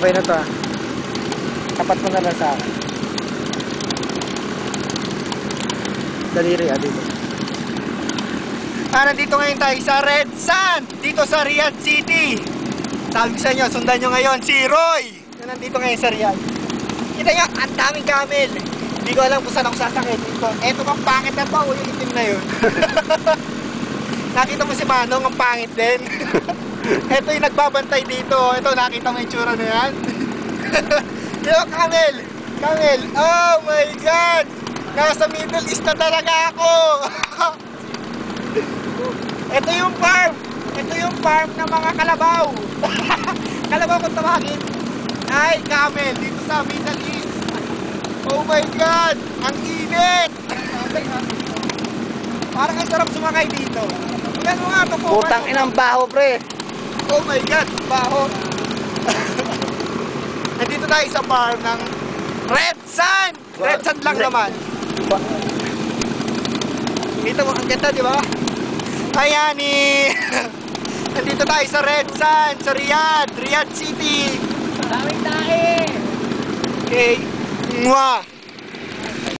Okay na to ah. Tapat mo na lang sa akin. Daliri ah, dito. Nandito ngayon tayo sa Red Sand, dito sa Riyadh City. Sabi ko sa inyo, sundan nyo ngayon si Roy na nandito ngayon sa Riyadh. Kita nyo, ang daming camel. Hindi ko alam kung saan ako sasakit dito. Eto bang pangit na pa o yung itim na yun? Nakita mo si Manong, ang pangit din. Eto yung nagbabantay dito. Eto, nakita mo yung tsura na yan? Yo, camel! Camel! Oh my God! Nasa Middle East na talaga ako! Ito yung farm! Ito yung farm ng mga kalabaw! Kalabaw kung tawagin ay camel dito sa Middle East. Oh my God! Ang init! Parang ang sarap sumakay dito. Tingnan mo nga ito po. Putang inang baho, pre. Oh my God! Baho! Nandito tayo sa farm ng Red Sand! Red Sand lang naman. Kita mo, ang ganda, di ba? Ayan eh! Nandito tayo sa Red Sand, sa Riyadh City. Daming tae! Okay. Mwah!